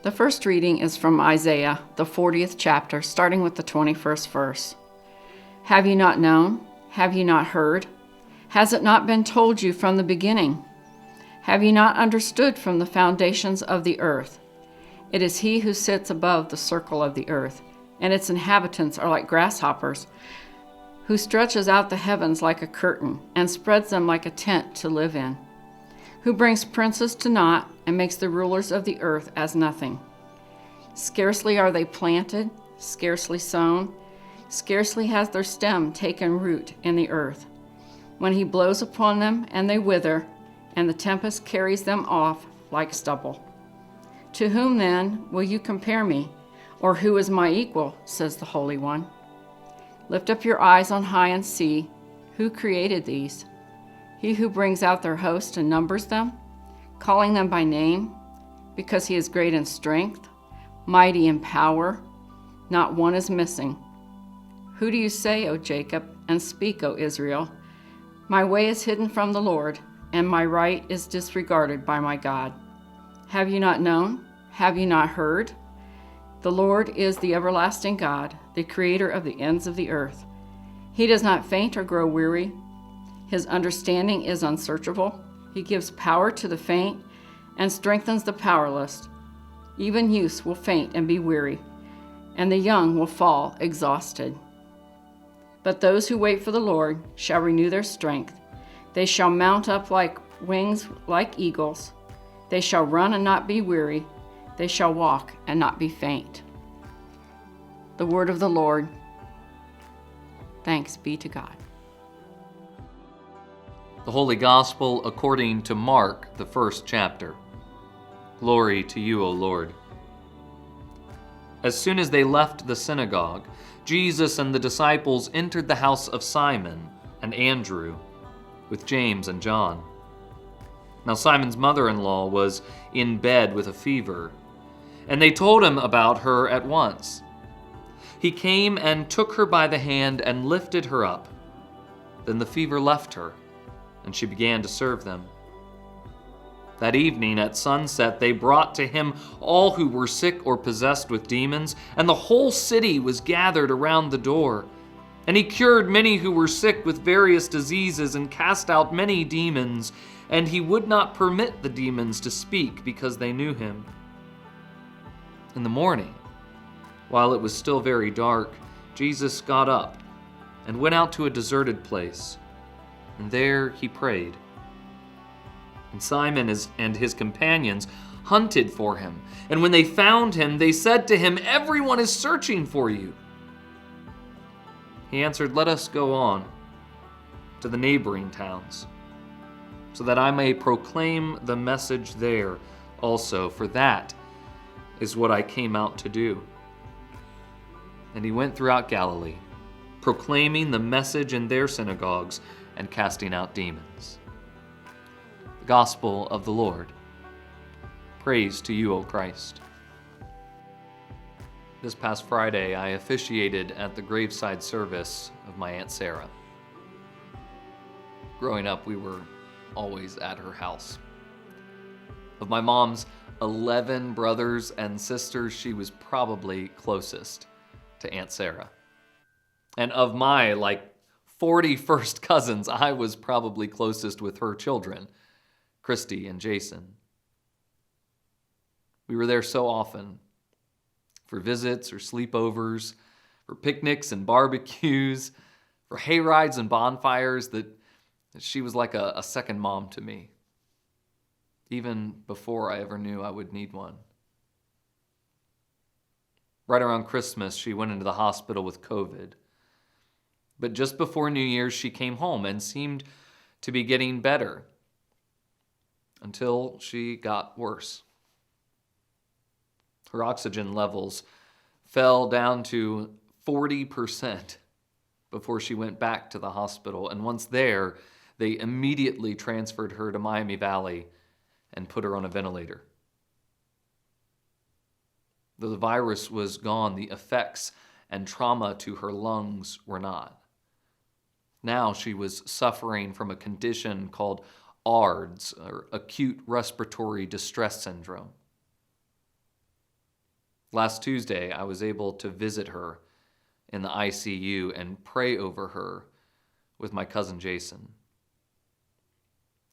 The first reading is from Isaiah, the 40th chapter, starting with the 21st verse. Have you not known? Have you not heard? Has it not been told you from the beginning? Have you not understood from the foundations of the earth? It is he who sits above the circle of the earth, and its inhabitants are like grasshoppers, who stretches out the heavens like a curtain and spreads them like a tent to live in, who brings princes to naught and makes the rulers of the earth as nothing. Scarcely are they planted, scarcely sown, scarcely has their stem taken root in the earth. When he blows upon them and they wither, and the tempest carries them off like stubble. To whom then will you compare me, or who is my equal, says the Holy One? Lift up your eyes on high and see, who created these? He who brings out their host and numbers them, calling them by name, because he is great in strength, mighty in power, not one is missing. Who do you say, O Jacob, and speak, O Israel? My way is hidden from the Lord, and my right is disregarded by my God. Have you not known? Have you not heard? The Lord is the everlasting God, the creator of the ends of the earth. He does not faint or grow weary. His understanding is unsearchable. He gives power to the faint and strengthens the powerless. Even youths will faint and be weary, and the young will fall exhausted. But those who wait for the Lord shall renew their strength. They shall mount up like wings like eagles. They shall run and not be weary. They shall walk and not be faint. The word of the Lord. Thanks be to God. The Holy Gospel according to Mark, the first chapter. Glory to you, O Lord. As soon as they left the synagogue, Jesus and the disciples entered the house of Simon and Andrew with James and John. Now Simon's mother-in-law was in bed with a fever, and they told him about her at once. He came and took her by the hand and lifted her up. Then the fever left her, and she began to serve them. That evening at sunset, they brought to him all who were sick or possessed with demons, and the whole city was gathered around the door. And he cured many who were sick with various diseases and cast out many demons, and he would not permit the demons to speak because they knew him. In the morning, while it was still very dark, Jesus got up and went out to a deserted place, and there he prayed. And Simon and his companions hunted for him, and when they found him, they said to him, "Everyone is searching for you." He answered, "Let us go on to the neighboring towns, so that I may proclaim the message there also, for that is what I came out to do." And he went throughout Galilee, proclaiming the message in their synagogues and casting out demons. The Gospel of the Lord. Praise to you, O Christ. This past Friday, I officiated at the graveside service of my Aunt Sarah. Growing up, we were always at her house. Of my mom's 11 brothers and sisters, she was probably closest to Aunt Sarah. And of my 40 first cousins, I was probably closest with her children, Christy and Jason. We were there so often for visits or sleepovers, for picnics and barbecues, for hay rides and bonfires, that she was like a second mom to me, even before I ever knew I would need one. Right around Christmas, she went into the hospital with COVID. But just before New Year's, she came home and seemed to be getting better until she got worse. Her oxygen levels fell down to 40% before she went back to the hospital. And once there, they immediately transferred her to Miami Valley and put her on a ventilator. Though the virus was gone, the effects and trauma to her lungs were not. Now she was suffering from a condition called ARDS, or acute respiratory distress syndrome. Last Tuesday, I was able to visit her in the ICU and pray over her with my cousin Jason.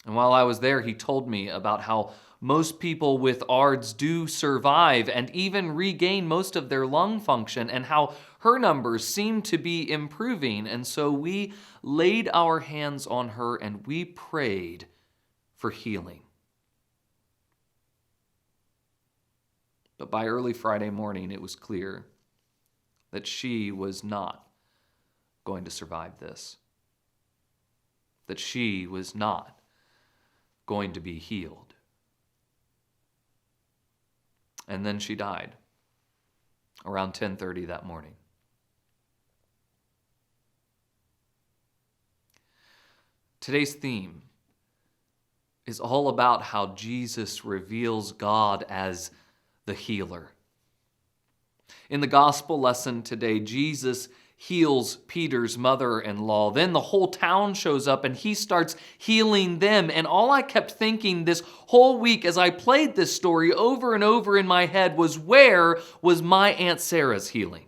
And while I was there, he told me about how most people with ARDS do survive and even regain most of their lung function, and how her numbers seem to be improving. And so we laid our hands on her and we prayed for healing. But by early Friday morning, it was clear that she was not going to survive this. That she was not going to be healed. And then she died around 10:30 that morning. Today's theme is all about how Jesus reveals God as the healer. In the gospel lesson today, Jesus heals Peter's mother-in-law. Then the whole town shows up and he starts healing them. And all I kept thinking this whole week as I played this story over and over in my head was, where was my Aunt Sarah's healing?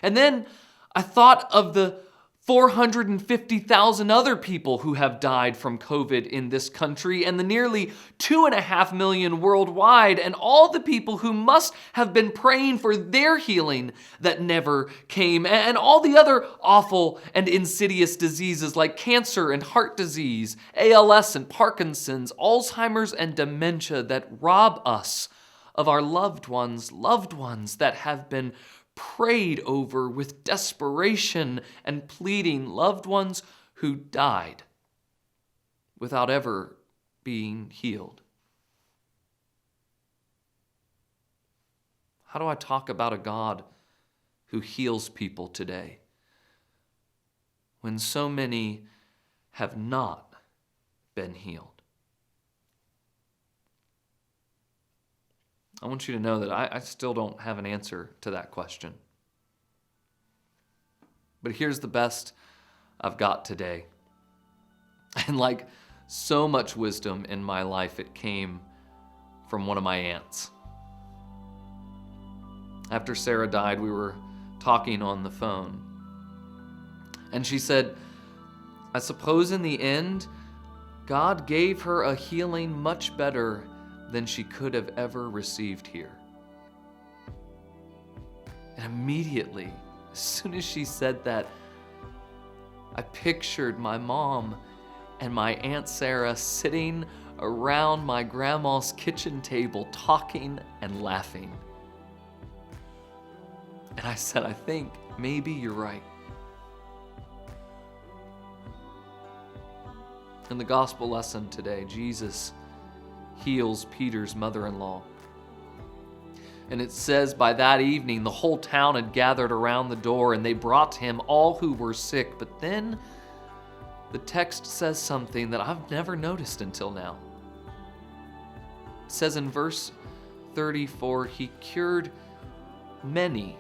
And then I thought of the 450,000 other people who have died from COVID in this country, and the nearly 2.5 million worldwide, and all the people who must have been praying for their healing that never came, and all the other awful and insidious diseases like cancer and heart disease, ALS and Parkinson's, Alzheimer's and dementia that rob us of our loved ones that have been prayed over with desperation and pleading, loved ones who died without ever being healed. How do I talk about a God who heals people today when so many have not been healed? I want you to know that I still don't have an answer to that question. But here's the best I've got today. And like so much wisdom in my life, it came from one of my aunts. After Sarah died, we were talking on the phone. And she said, I suppose in the end, God gave her a healing much better than she could have ever received here. And immediately, as soon as she said that, I pictured my mom and my Aunt Sarah sitting around my grandma's kitchen table talking and laughing. And I said, I think maybe you're right. In the gospel lesson today, Jesus heals Peter's mother-in-law. And it says by that evening, the whole town had gathered around the door and they brought to him all who were sick. But then the text says something that I've never noticed until now. It says in verse 34, he cured many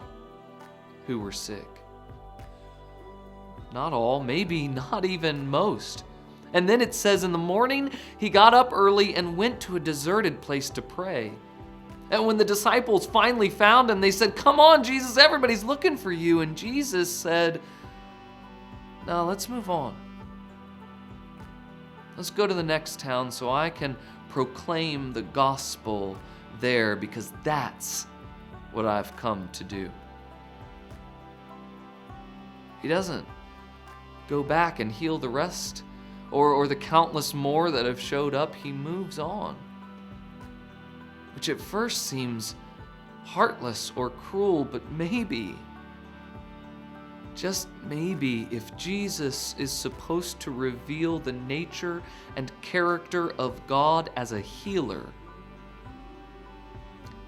who were sick. Not all, maybe not even most. And then it says in the morning, he got up early and went to a deserted place to pray. And when the disciples finally found him, they said, come on, Jesus, everybody's looking for you. And Jesus said, now let's move on. Let's go to the next town so I can proclaim the gospel there, because that's what I've come to do. He doesn't go back and heal the rest or the countless more that have showed up. He moves on, which at first seems heartless or cruel, but maybe, just maybe, if Jesus is supposed to reveal the nature and character of God as a healer,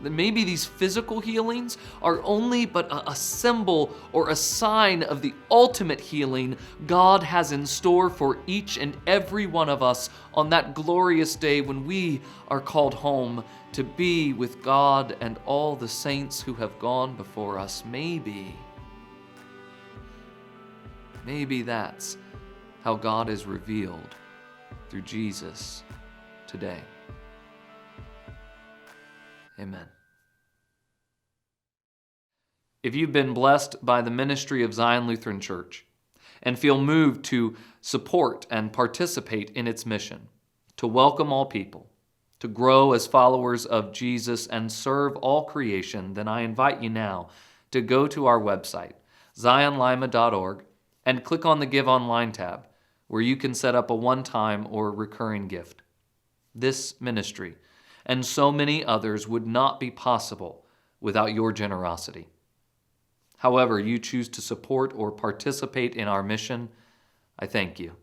then maybe these physical healings are only but a symbol or a sign of the ultimate healing God has in store for each and every one of us on that glorious day when we are called home to be with God and all the saints who have gone before us. Maybe that's how God is revealed through Jesus today. Amen. If you've been blessed by the ministry of Zion Lutheran Church and feel moved to support and participate in its mission, to welcome all people, to grow as followers of Jesus and serve all creation, then I invite you now to go to our website, zionlima.org, and click on the Give Online tab, where you can set up a one-time or recurring gift. This ministry and so many others would not be possible without your generosity. However you choose to support or participate in our mission, I thank you.